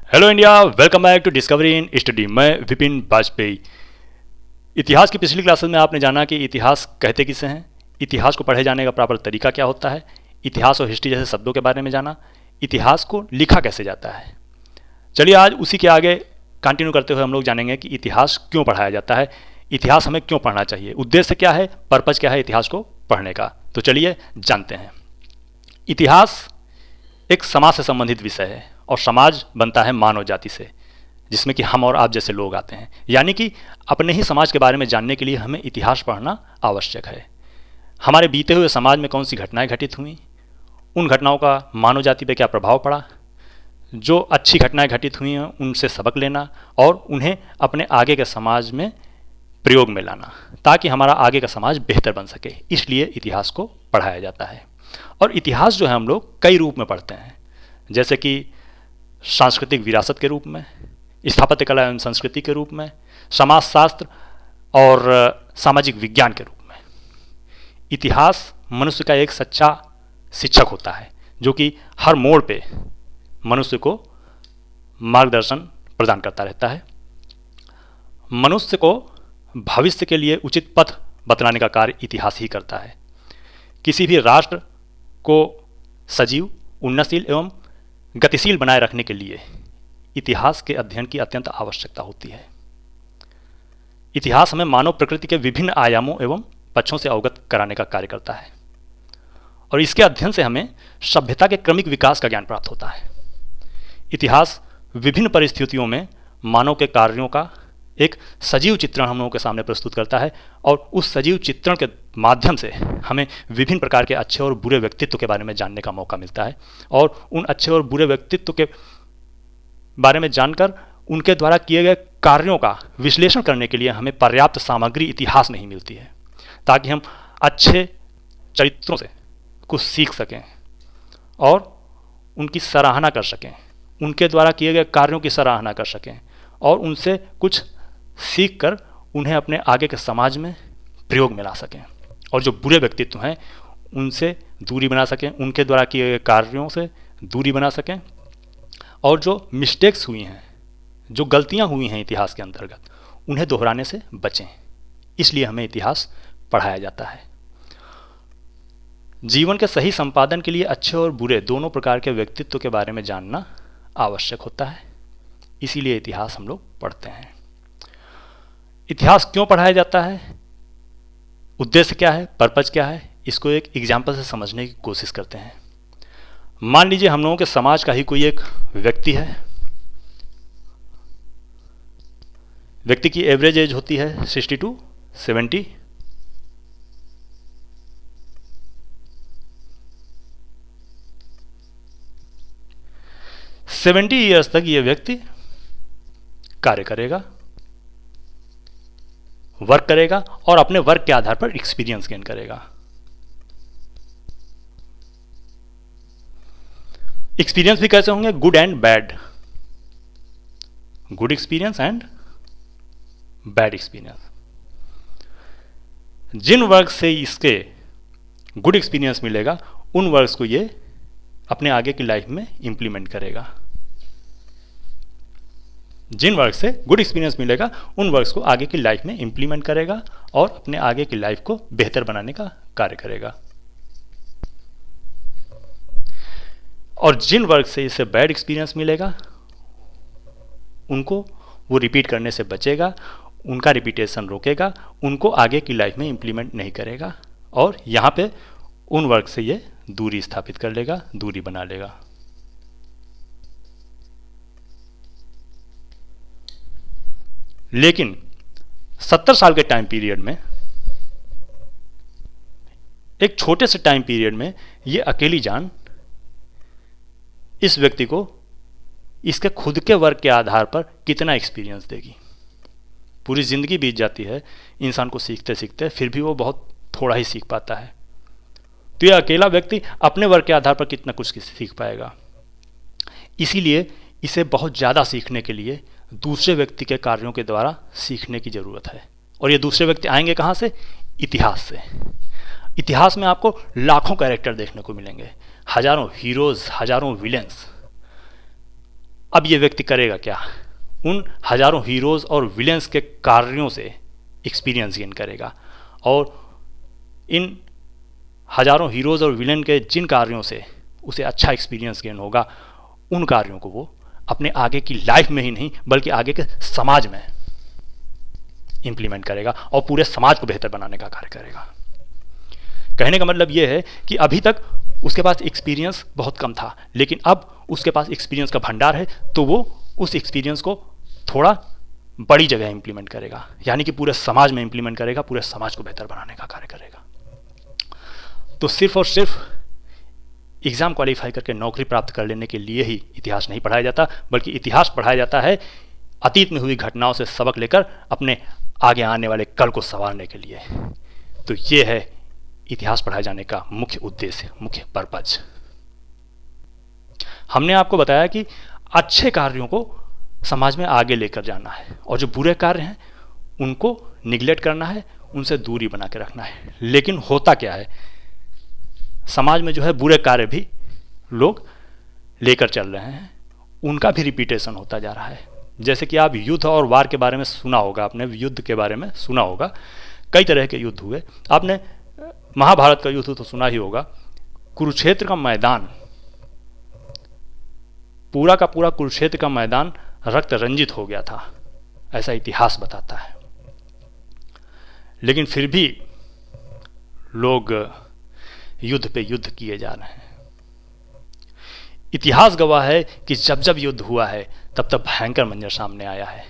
Hello India, welcome back to discovery in study. मैं विपिन वाजपेयी। इतिहास की पिछली क्लासेस में आपने जाना कि इतिहास कहते किसे हैं, इतिहास को पढ़े जाने का प्रॉपर तरीका क्या होता है, इतिहास और हिस्ट्री जैसे शब्दों के बारे में जाना, इतिहास को लिखा कैसे जाता है। चलिए आज उसी के आगे कंटिन्यू करते हुए हम लोग जानेंगे कि इतिहास क्यों पढ़ाया जाता है, इतिहास हमें क्यों पढ़ना चाहिए, उद्देश्य क्या है, पर्पज क्या है इतिहास को पढ़ने का। तो चलिए जानते हैं। इतिहास एक समाज से संबंधित विषय है और समाज बनता है मानव जाति से, जिसमें कि हम और आप जैसे लोग आते हैं। यानी कि अपने ही समाज के बारे में जानने के लिए हमें इतिहास पढ़ना आवश्यक है। हमारे बीते हुए समाज में कौन सी घटनाएं घटित हुई, उन घटनाओं का मानव जाति पर क्या प्रभाव पड़ा, जो अच्छी घटनाएं घटित हुई हैं उनसे सबक लेना और उन्हें अपने आगे के समाज में प्रयोग में लाना, ताकि हमारा आगे का समाज बेहतर बन सके। इसलिए इतिहास को पढ़ाया जाता है। और इतिहास जो है हम लोग कई रूप में पढ़ते हैं, जैसे कि सांस्कृतिक विरासत के रूप में, स्थापत्य कला एवं संस्कृति के रूप में, समाजशास्त्र और सामाजिक विज्ञान के रूप में। इतिहास मनुष्य का एक सच्चा शिक्षक होता है, जो कि हर मोड़ पे मनुष्य को मार्गदर्शन प्रदान करता रहता है। मनुष्य को भविष्य के लिए उचित पथ बतलाने का कार्य इतिहास ही करता है। किसी भी राष्ट्र को सजीव, उन्नतशील एवं गतिशील बनाए रखने के लिए इतिहास के अध्ययन की अत्यंत आवश्यकता होती है। इतिहास हमें मानव प्रकृति के विभिन्न आयामों एवं पक्षों से अवगत कराने का कार्य करता है और इसके अध्ययन से हमें सभ्यता के क्रमिक विकास का ज्ञान प्राप्त होता है। इतिहास विभिन्न परिस्थितियों में मानव के कार्यों का एक सजीव चित्रण हम लोगों के सामने प्रस्तुत करता है और उस सजीव चित्रण के माध्यम से हमें विभिन्न प्रकार के अच्छे और बुरे व्यक्तित्व के बारे में जानने का मौका मिलता है। और उन अच्छे और बुरे व्यक्तित्व के बारे में जानकर उनके द्वारा किए गए कार्यों का विश्लेषण करने के लिए हमें पर्याप्त सामग्री इतिहास में ही मिलती है, ताकि हम अच्छे चरित्रों से कुछ सीख सकें और उनकी सराहना कर सकें, उनके द्वारा किए गए कार्यों की सराहना कर सकें और उनसे कुछ सीख कर उन्हें अपने आगे के समाज में प्रयोग में ला सकें। और जो बुरे व्यक्तित्व हैं उनसे दूरी बना सकें, उनके द्वारा किए गए कार्यों से दूरी बना सकें और जो मिस्टेक्स हुई हैं, जो गलतियां हुई हैं इतिहास के अंतर्गत, उन्हें दोहराने से बचें। इसलिए हमें इतिहास पढ़ाया जाता है। जीवन के सही संपादन के लिए अच्छे और बुरे दोनों प्रकार के व्यक्तित्व के बारे में जानना आवश्यक होता है। इसीलिए इतिहास हम लोग पढ़ते हैं। इतिहास क्यों पढ़ाया जाता है, उद्देश्य क्या है, पर्पज क्या है, इसको एक एग्जाम्पल से समझने की कोशिश करते हैं। मान लीजिए हम लोगों के समाज का ही कोई एक व्यक्ति है। व्यक्ति की एवरेज एज होती है 60 to 70। ईयर्स तक ये व्यक्ति कार्य करेगा, वर्क करेगा और अपने वर्क के आधार पर एक्सपीरियंस गेन करेगा। एक्सपीरियंस भी कैसे होंगे, good and bad, good experience and bad experience. जिन वर्क से इसके गुड एक्सपीरियंस मिलेगा उन वर्क्स को ये अपने आगे की लाइफ में इंप्लीमेंट करेगा। जिन वर्क से गुड एक्सपीरियंस मिलेगा उन वर्क्स को आगे की लाइफ में इंप्लीमेंट करेगा और अपने आगे की लाइफ को बेहतर बनाने का कार्य करेगा। और जिन वर्क से इसे बैड एक्सपीरियंस मिलेगा उनको वो रिपीट करने से बचेगा, उनका रिपीटेशन रोकेगा, उनको आगे की लाइफ में इंप्लीमेंट नहीं करेगा और यहाँ पे उन वर्क से ये दूरी स्थापित कर लेगा, दूरी बना लेगा। लेकिन 70 साल के टाइम पीरियड में, एक छोटे से टाइम पीरियड में ये अकेली जान इस व्यक्ति को इसके खुद के वर्क के आधार पर कितना एक्सपीरियंस देगी। पूरी जिंदगी बीत जाती है इंसान को सीखते सीखते, फिर भी वो बहुत थोड़ा ही सीख पाता है। तो ये अकेला व्यक्ति अपने वर्क के आधार पर कितना कुछ सीख पाएगा। इसीलिए इसे बहुत ज़्यादा सीखने के लिए दूसरे व्यक्ति के कार्यों के द्वारा सीखने की ज़रूरत है। और ये दूसरे व्यक्ति आएंगे कहाँ से, इतिहास से। इतिहास में आपको लाखों कैरेक्टर देखने को मिलेंगे, हजारों हीरोज, हजारों विलेंस। अब ये व्यक्ति करेगा क्या? उन हजारों हीरोज़ और विलेंस के कार्यों से एक्सपीरियंस गेन करेगा, और इन हजारों हीरोज़ और विलेन के जिन कार्यों से उसे अच्छा एक्सपीरियंस गेन होगा, उन कार्यों को वो अपने आगे की लाइफ में ही नहीं बल्कि आगे के समाज में इंप्लीमेंट करेगा और पूरे समाज को बेहतर बनाने का कार्य करेगा। कहने का मतलब ये है कि अभी तक उसके पास एक्सपीरियंस बहुत कम था, लेकिन अब उसके पास एक्सपीरियंस का भंडार है, तो वो उस एक्सपीरियंस को थोड़ा बड़ी जगह इंप्लीमेंट करेगा, यानी कि पूरे समाज में इंप्लीमेंट करेगा, पूरे समाज को बेहतर बनाने का कार्य करेगा। तो सिर्फ और सिर्फ एग्ज़ाम क्वालिफाई करके नौकरी प्राप्त कर लेने के लिए ही इतिहास नहीं पढ़ाया जाता, बल्कि इतिहास पढ़ाया जाता है अतीत में हुई घटनाओं से सबक लेकर अपने आगे आने वाले कल को संवारने के लिए। तो ये है इतिहास पढ़ाए जाने का मुख्य उद्देश्य, मुख्य पर्पज। हमने आपको बताया कि अच्छे कार्यों को समाज में आगे लेकर जाना है, और जो बुरे कार्य हैं उनको निगलेक्ट करना है, उनसे दूरी बना के रखना है। लेकिन होता क्या है, समाज में जो है बुरे कार्य भी लोग लेकर चल रहे हैं, उनका भी रिपीटेशन होता जा रहा है। जैसे कि आप युद्ध और वार के बारे में सुना होगा, आपने युद्ध के बारे में सुना होगा, कई तरह के युद्ध हुए। आपने महाभारत का युद्ध तो सुना ही होगा। कुरुक्षेत्र का मैदान, पूरा का पूरा कुरुक्षेत्र का मैदान रक्त रंजित हो गया था, ऐसा इतिहास बताता है। लेकिन फिर भी लोग युद्ध पे युद्ध किए जा रहे हैं। इतिहास गवाह है कि जब जब युद्ध हुआ है तब तब भयंकर मंजर सामने आया है।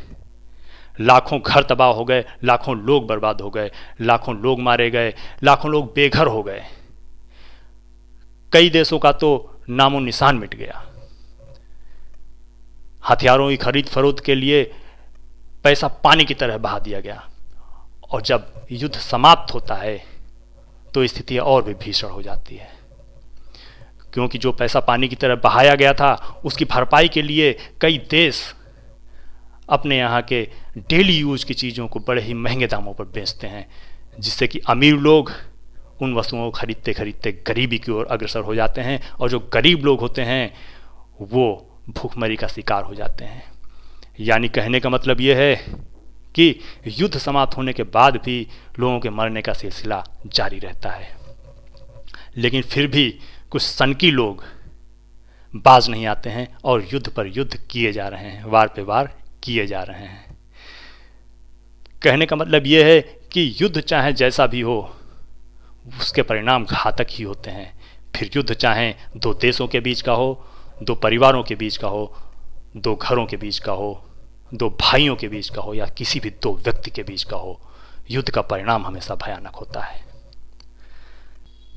लाखों घर तबाह हो गए, लाखों लोग बर्बाद हो गए, लाखों लोग मारे गए, लाखों लोग बेघर हो गए, कई देशों का तो नामो निशान मिट गया। हथियारों की खरीद फरोख्त के लिए पैसा पानी की तरह बहा दिया गया, और जब युद्ध समाप्त होता है तो स्थिति और भी भीषण हो जाती है, क्योंकि जो पैसा पानी की तरह बहाया गया था उसकी भरपाई के लिए कई देश अपने यहाँ के डेली यूज की चीज़ों को बड़े ही महंगे दामों पर बेचते हैं, जिससे कि अमीर लोग उन वस्तुओं को खरीदते खरीदते गरीबी की ओर अग्रसर हो जाते हैं, और जो गरीब लोग होते हैं वो भूखमरी का शिकार हो जाते हैं। यानी कहने का मतलब ये है कि युद्ध समाप्त होने के बाद भी लोगों के मरने का सिलसिला जारी रहता है, लेकिन फिर भी कुछ सनकी लोग बाज नहीं आते हैं और युद्ध पर युद्ध किए जा रहे हैं, वार पे वार किए जा रहे हैं। कहने का मतलब यह है कि युद्ध चाहे जैसा भी हो उसके परिणाम घातक ही होते हैं। फिर युद्ध चाहे दो देशों के बीच का हो, दो परिवारों के बीच का हो, दो घरों के बीच का हो, दो भाइयों के बीच का हो, या किसी भी दो व्यक्ति के बीच का हो, युद्ध का परिणाम हमेशा भयानक होता है।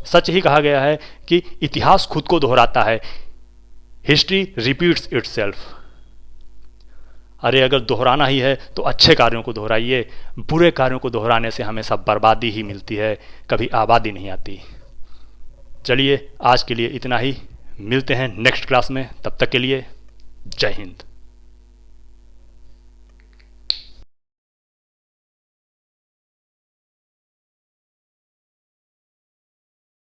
सच ही कहा गया है कि इतिहास खुद को दोहराता है, हिस्ट्री रिपीट्स इटसेल्फ। अरे अगर दोहराना ही है तो अच्छे कार्यों को दोहराइए, बुरे कार्यों को दोहराने से हमेशा बर्बादी ही मिलती है, कभी आबादी नहीं आती। चलिए आज के लिए इतना ही, मिलते हैं नेक्स्ट क्लास में, तब तक के लिए जय हिंद।